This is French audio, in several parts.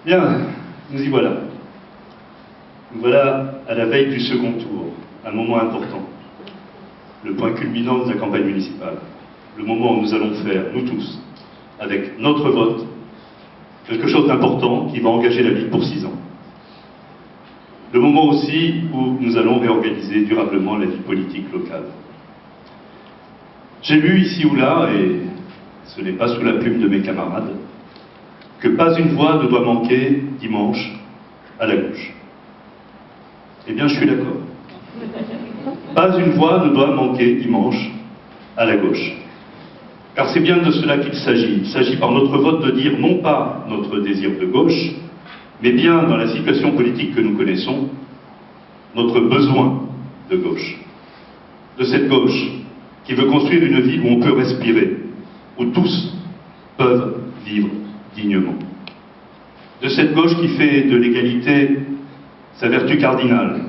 Bien, nous y voilà. Nous voilà à la veille du second tour, un moment important, le point culminant de la campagne municipale, le moment où nous allons faire, nous tous, avec notre vote, quelque chose d'important qui va engager la ville pour 6 ans. Le moment aussi où nous allons réorganiser durablement la vie politique locale. J'ai lu ici ou là, et ce n'est pas sous la plume de mes camarades, que pas une voix ne doit manquer dimanche à la gauche. Eh bien, je suis d'accord. Pas une voix ne doit manquer dimanche à la gauche. Car c'est bien de cela qu'il s'agit. Il s'agit par notre vote de dire non pas notre désir de gauche, mais bien, dans la situation politique que nous connaissons, notre besoin de gauche. De cette gauche qui veut construire une ville où on peut respirer, où tous peuvent vivre dignement. De cette gauche qui fait de l'égalité sa vertu cardinale,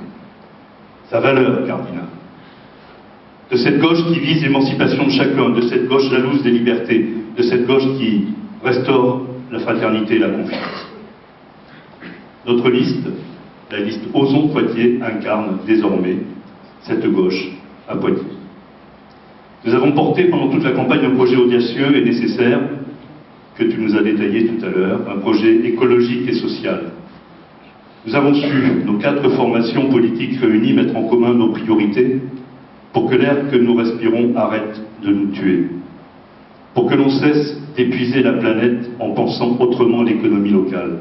sa valeur cardinale. De cette gauche qui vise l'émancipation de chacun, de cette gauche jalouse des libertés, de cette gauche qui restaure la fraternité et la confiance. Notre liste, la liste Ozon Poitiers, incarne désormais cette gauche à Poitiers. Nous avons porté pendant toute la campagne un projet audacieux et nécessaire que tu nous as détaillé tout à l'heure, un projet écologique et social. Nous avons su, nos 4 formations politiques réunies, mettre en commun nos priorités pour que l'air que nous respirons arrête de nous tuer, pour que l'on cesse d'épuiser la planète en pensant autrement l'économie locale,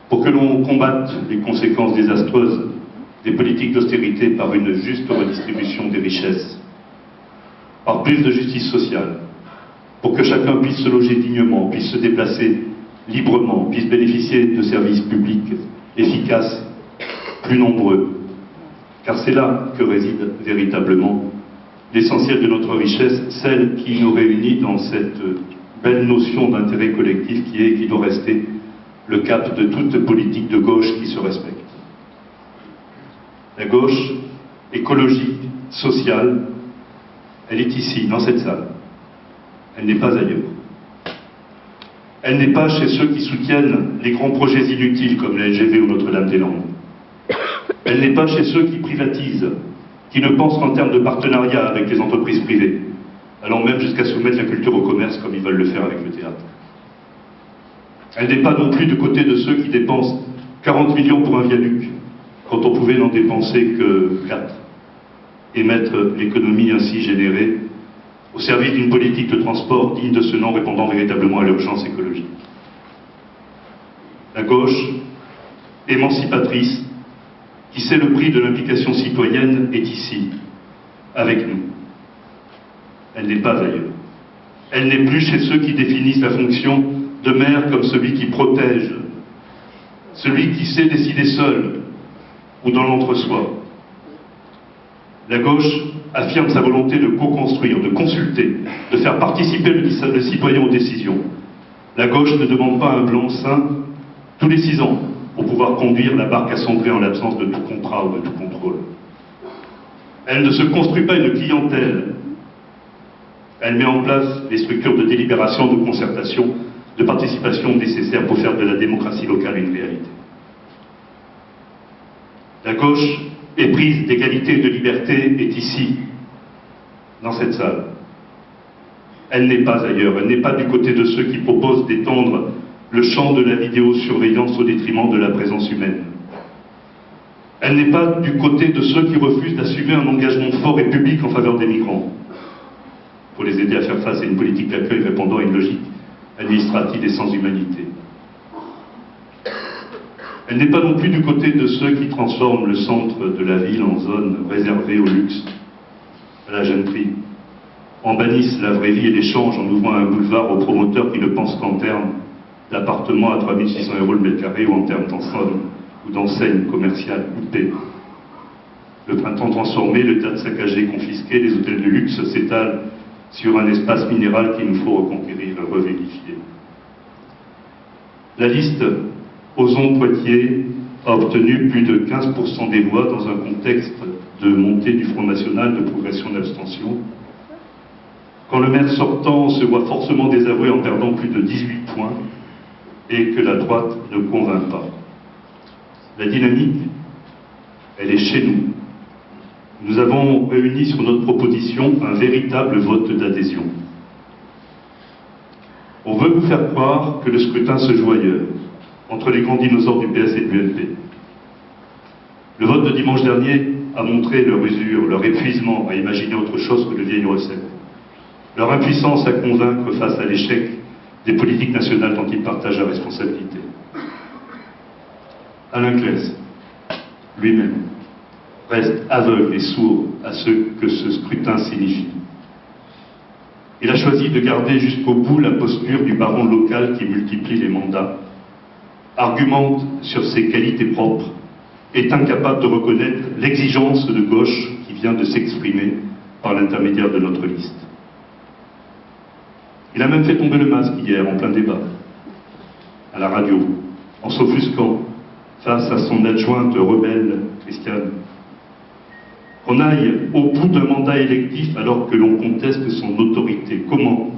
pour que l'on combatte les conséquences désastreuses des politiques d'austérité par une juste redistribution des richesses, par plus de justice sociale, pour que chacun puisse se loger dignement, puisse se déplacer librement, puisse bénéficier de services publics efficaces, plus nombreux. Car c'est là que réside véritablement l'essentiel de notre richesse, celle qui nous réunit dans cette belle notion d'intérêt collectif qui est et qui doit rester le cap de toute politique de gauche qui se respecte. La gauche écologique, sociale, elle est ici, dans cette salle. Elle n'est pas ailleurs. Elle n'est pas chez ceux qui soutiennent les grands projets inutiles comme la LGV ou Notre-Dame-des-Landes. Elle n'est pas chez ceux qui privatisent, qui ne pensent qu'en termes de partenariat avec les entreprises privées, allant même jusqu'à soumettre la culture au commerce comme ils veulent le faire avec le théâtre. Elle n'est pas non plus du côté de ceux qui dépensent 40 millions pour un viaduc, quand on pouvait n'en dépenser que 4, et mettre l'économie ainsi générée au service d'une politique de transport digne de ce nom, répondant véritablement à l'urgence écologique. La gauche, émancipatrice, qui sait le prix de l'implication citoyenne, est ici, avec nous. Elle n'est pas ailleurs. Elle n'est plus chez ceux qui définissent la fonction de maire comme celui qui protège, celui qui sait décider seul, ou dans l'entre-soi. La gauche affirme sa volonté de co-construire, de consulter, de faire participer le citoyen aux décisions. La gauche ne demande pas un blanc-seing tous les 6 ans pour pouvoir conduire la barque à sombrer en l'absence de tout contrat ou de tout contrôle. Elle ne se construit pas une clientèle. Elle met en place les structures de délibération, de concertation, de participation nécessaires pour faire de la démocratie locale une réalité. La gauche éprise d'égalité et de liberté est ici, dans cette salle. Elle n'est pas ailleurs, elle n'est pas du côté de ceux qui proposent d'étendre le champ de la vidéosurveillance au détriment de la présence humaine. Elle n'est pas du côté de ceux qui refusent d'assumer un engagement fort et public en faveur des migrants, pour les aider à faire face à une politique d'accueil répondant à une logique administrative et sans humanité. Elle n'est pas non plus du côté de ceux qui transforment le centre de la ville en zone réservée au luxe, à la gentry, en bannissent la vraie vie et l'échange en ouvrant un boulevard aux promoteurs qui ne pensent qu'en termes d'appartements à 3 600 € le mètre carré ou en termes d'enseignes commerciales huppées. Le printemps transformé, le théâtre saccagé confisqué, les hôtels de luxe s'étalent sur un espace minéral qu'il nous faut reconquérir et revivifier. La liste Ozon Poitiers a obtenu plus de 15% des voix dans un contexte de montée du Front National, de progression de l'abstention. Quand le maire sortant se voit forcément désavoué en perdant plus de 18 points, et que la droite ne convainc pas. La dynamique, elle est chez nous. Nous avons réuni sur notre proposition un véritable vote d'adhésion. On veut vous faire croire que le scrutin se joue ailleurs, entre les grands dinosaures du PS et de l'UMP. Le vote de dimanche dernier a montré leur usure, leur épuisement à imaginer autre chose que de vieilles recettes, leur impuissance à convaincre face à l'échec des politiques nationales dont ils partagent la responsabilité. Alain Claes, lui-même, reste aveugle et sourd à ce que ce scrutin signifie. Il a choisi de garder jusqu'au bout la posture du baron local qui multiplie les mandats, argumente sur ses qualités propres, est incapable de reconnaître l'exigence de gauche qui vient de s'exprimer par l'intermédiaire de notre liste. Il a même fait tomber le masque hier en plein débat, à la radio, en s'offusquant face à son adjointe rebelle, Christiane. Qu'on aille au bout d'un mandat électif alors que l'on conteste son autorité. Comment?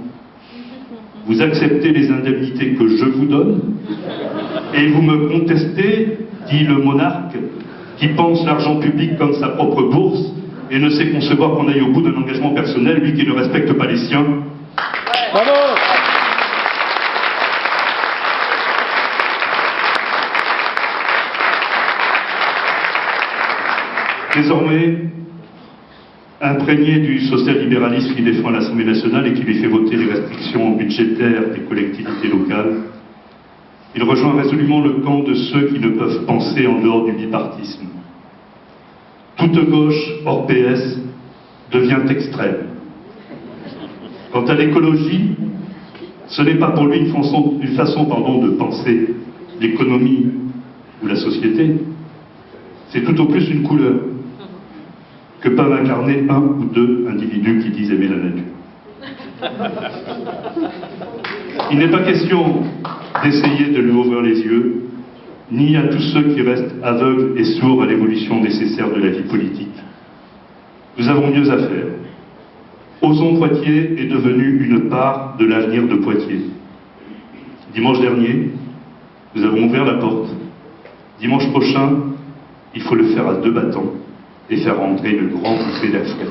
Vous acceptez les indemnités que je vous donne et vous me contestez, dit le monarque, qui pense l'argent public comme sa propre bourse et ne sait concevoir qu'on aille au bout d'un engagement personnel, lui qui ne respecte pas les siens. Bravo! Désormais, imprégné du social-libéralisme qui défend l'Assemblée nationale et qui lui fait voter les restrictions budgétaires des collectivités locales, il rejoint résolument le camp de ceux qui ne peuvent penser en dehors du bipartisme. Toute gauche hors PS devient extrême. Quant à l'écologie, ce n'est pas pour lui une façon de penser l'économie ou la société, c'est tout au plus une couleur que peuvent incarner un ou deux individus qui disent aimer la nature. Il n'est pas question d'essayer de lui ouvrir les yeux, ni à tous ceux qui restent aveugles et sourds à l'évolution nécessaire de la vie politique. Nous avons mieux à faire. Osons Poitiers est devenu une part de l'avenir de Poitiers. Dimanche dernier, nous avons ouvert la porte. Dimanche prochain, il faut le faire à deux battants et faire entrer une grande bouffée d'air frais.